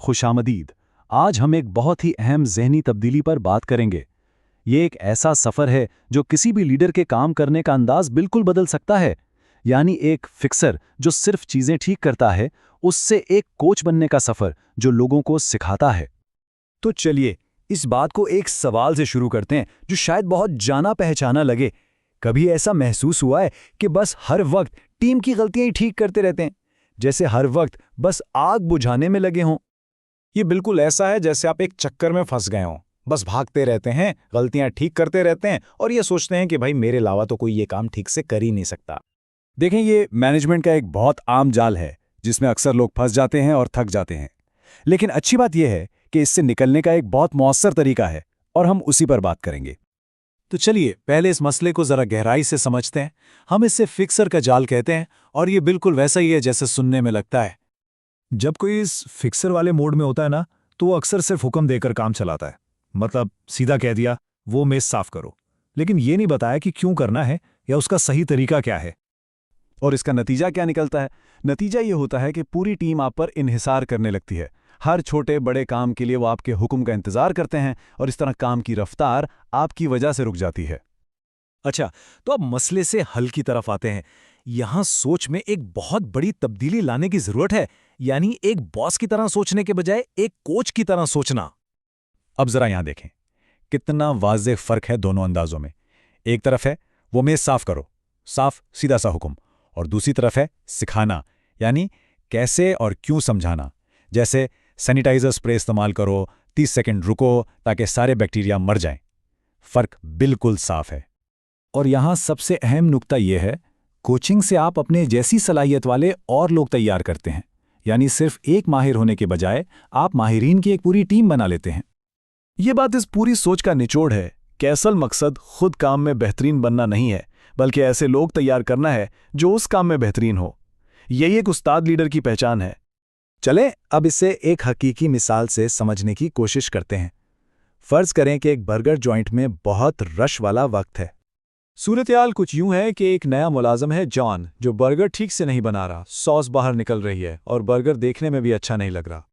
खुशामदीद। आज हम एक बहुत ही अहम ज़हनी तब्दीली पर बात करेंगे। ये एक ऐसा सफ़र है जो किसी भी लीडर के काम करने का अंदाज बिल्कुल बदल सकता है। यानी एक फिक्सर जो सिर्फ चीज़ें ठीक करता है, उससे एक कोच बनने का सफ़र जो लोगों को सिखाता है। तो चलिए इस बात को एक सवाल से शुरू करते हैं जो शायद बहुत जाना पहचाना लगे। कभी ऐसा महसूस हुआ है कि बस हर वक्त टीम की गलतियां ही ठीक करते रहते हैं, जैसे हर वक्त बस आग बुझाने में लगे हों? ये बिल्कुल ऐसा है जैसे आप एक चक्कर में फंस गए हों। बस भागते रहते हैं, गलतियां ठीक करते रहते हैं और ये सोचते हैं कि भाई मेरे अलावा तो कोई ये काम ठीक से कर ही नहीं सकता। देखें, ये मैनेजमेंट का एक बहुत आम जाल है जिसमें अक्सर लोग फंस जाते हैं और थक जाते हैं। लेकिन अच्छी बात यह है कि इससे निकलने का एक बहुत मौसर तरीका है और हम उसी पर बात करेंगे। तो चलिए पहले इस मसले को जरा गहराई से समझते हैं। हम इसे फिक्सर का जाल कहते हैं और ये बिल्कुल वैसा ही है जैसे सुनने में लगता है। जब कोई इस फिक्सर वाले मोड में होता है ना, तो वो अक्सर सिर्फ हुक्म देकर काम चलाता है। मतलब सीधा कह दिया वो मेज साफ करो, लेकिन ये नहीं बताया कि क्यों करना है या उसका सही तरीका क्या है। और इसका नतीजा क्या निकलता है? नतीजा ये होता है कि पूरी टीम आप पर इन्हिसार करने लगती है। हर छोटे बड़े काम के लिए वो आपके हुक्म का इंतजार करते हैं और इस तरह काम की रफ्तार आपकी वजह से रुक जाती है। अच्छा, तो अब मसले से हल की तरफ आते हैं। यहां सोच में एक बहुत बड़ी तब्दीली लाने की जरूरत है, यानी एक बॉस की तरह सोचने के बजाय एक कोच की तरह सोचना। अब जरा यहां देखें, कितना वाज़ेह फर्क है दोनों अंदाजों में। एक तरफ है वो मेज साफ करो, साफ सीधा सा हुक्म, और दूसरी तरफ है सिखाना, यानी कैसे और क्यों समझाना। जैसे सैनिटाइजर स्प्रे इस्तेमाल करो, 30 सेकंड रुको ताकि सारे बैक्टीरिया मर जाएं। फर्क बिल्कुल साफ है। और यहां सबसे अहम नुक्ता यह है, कोचिंग से आप अपने जैसी सलाहियत वाले और लोग तैयार करते हैं। यानी सिर्फ एक माहिर होने के बजाय आप माहिरीन की एक पूरी टीम बना लेते हैं। ये बात इस पूरी सोच का निचोड़ है कि असल मकसद खुद काम में बेहतरीन बनना नहीं है, बल्कि ऐसे लोग तैयार करना है जो उस काम में बेहतरीन हो। यही एक उस्ताद लीडर की पहचान है। चलें अब इसे एक हकीकी मिसाल से समझने की कोशिश करते हैं। फर्ज करें कि एक बर्गर जॉइंट में बहुत रश वाला वक्त है। सूरत-ए-हाल कुछ यूं है कि एक नया मुलाजिम है जॉन, जो बर्गर ठीक से नहीं बना रहा। सॉस बाहर निकल रही है और बर्गर देखने में भी अच्छा नहीं लग रहा।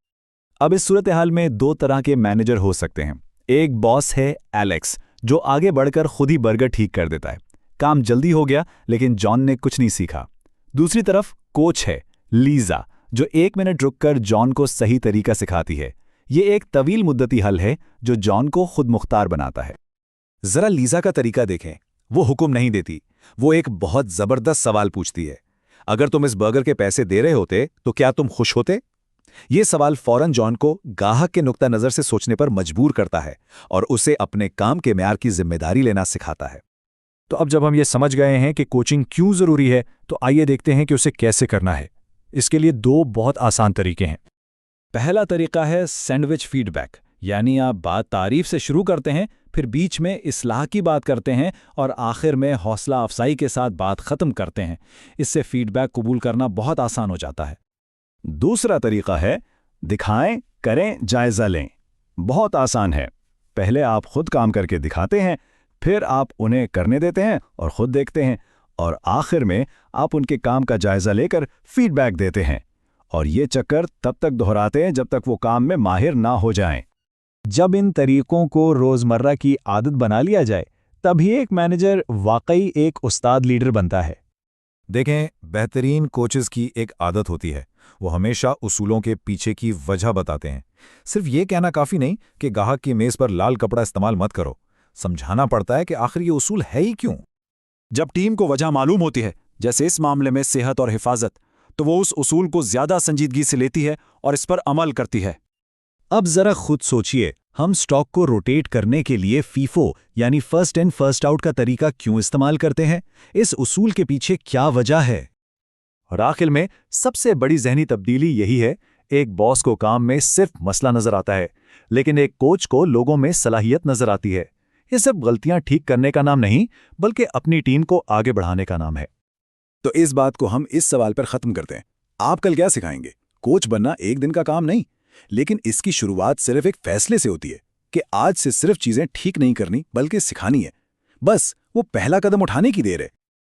अब इस सूरत-ए-हाल में दो तरह के मैनेजर हो सकते हैं। एक बॉस है एलेक्स, जो आगे बढ़कर खुद ही बर्गर ठीक कर देता है। काम जल्दी हो गया, लेकिन जॉन ने कुछ नहीं सीखा। दूसरी तरफ कोच है लीजा, जो 1 मिनट रुककर जॉन को सही तरीका सिखाती है। ये एक तवील मुद्दती हल है जो जॉन को खुद मुख्तार बनाता है। जरा लीजा का तरीका देखें। वो हुक्म नहीं देती, वो एक बहुत जबरदस्त सवाल पूछती है। अगर तुम इस बर्गर के पैसे दे रहे होते तो क्या तुम खुश होते? ये सवाल फौरन जॉन को गाहक के नुक्ता नजर से सोचने पर मजबूर करता है और उसे अपने काम के म्यार की जिम्मेदारी लेना सिखाता है। तो अब जब हम ये समझ गए हैं कि कोचिंग क्यों जरूरी है, तो आइए देखते हैं कि उसे कैसे करना है। इसके लिए दो बहुत आसान तरीके हैं। पहला तरीका है सैंडविच फीडबैक, यानी आप बात तारीफ से शुरू करते हैं, फिर बीच में इस्लाह की बात करते हैं और आखिर में हौसला अफजाई के साथ बात खत्म करते हैं। इससे फीडबैक कबूल करना बहुत आसान हो जाता है। दूसरा तरीका है दिखाएं, करें, जायजा लें। बहुत आसान है। पहले आप खुद काम करके दिखाते हैं, फिर आप उन्हें करने देते हैं और खुद देखते हैं, और आखिर में आप उनके काम का जायजा लेकर फीडबैक देते हैं। और ये चक्कर तब तक दोहराते हैं जब तक वो काम में माहिर ना हो जाएं। जब इन तरीकों को रोजमर्रा की आदत बना लिया जाए, तभी एक मैनेजर वाकई एक उस्ताद लीडर बनता है। देखें, बेहतरीन कोचेस की एक आदत होती है, वो हमेशा उसूलों के पीछे की वजह बताते हैं। सिर्फ ये कहना काफ़ी नहीं कि गाहक की मेज़ पर लाल कपड़ा इस्तेमाल मत करो। समझाना पड़ता है कि आखिर ये उसूल है ही क्यों। जब टीम को वजह मालूम होती है, जैसे इस मामले में सेहत और हिफाजत, तो वो उस उसूल को ज्यादा संजीदगी से लेती है और इस पर अमल करती है। अब जरा खुद सोचिए, हम स्टॉक को रोटेट करने के लिए फीफो यानी फर्स्ट इन फर्स्ट आउट का तरीका क्यों इस्तेमाल करते हैं? इस उसूल के पीछे क्या वजह है? और आखिर में सबसे बड़ी ज़हनी तब्दीली यही है, एक बॉस को काम में सिर्फ मसला नजर आता है, लेकिन एक कोच को लोगों में सलाहियत नजर आती है। ये सिर्फ गलतियां ठीक करने का नाम नहीं, बल्कि अपनी टीम को आगे बढ़ाने का नाम है। तो इस बात को हम इस सवाल पर ख़त्म करते हैं। आप कल क्या सिखाएंगे? कोच बनना एक दिन का काम नहीं, लेकिन इसकी शुरुआत सिर्फ एक फैसले से होती है कि आज से सिर्फ चीज़ें ठीक नहीं करनी बल्कि सिखानी है। बस वो पहला कदम उठाने की देर है।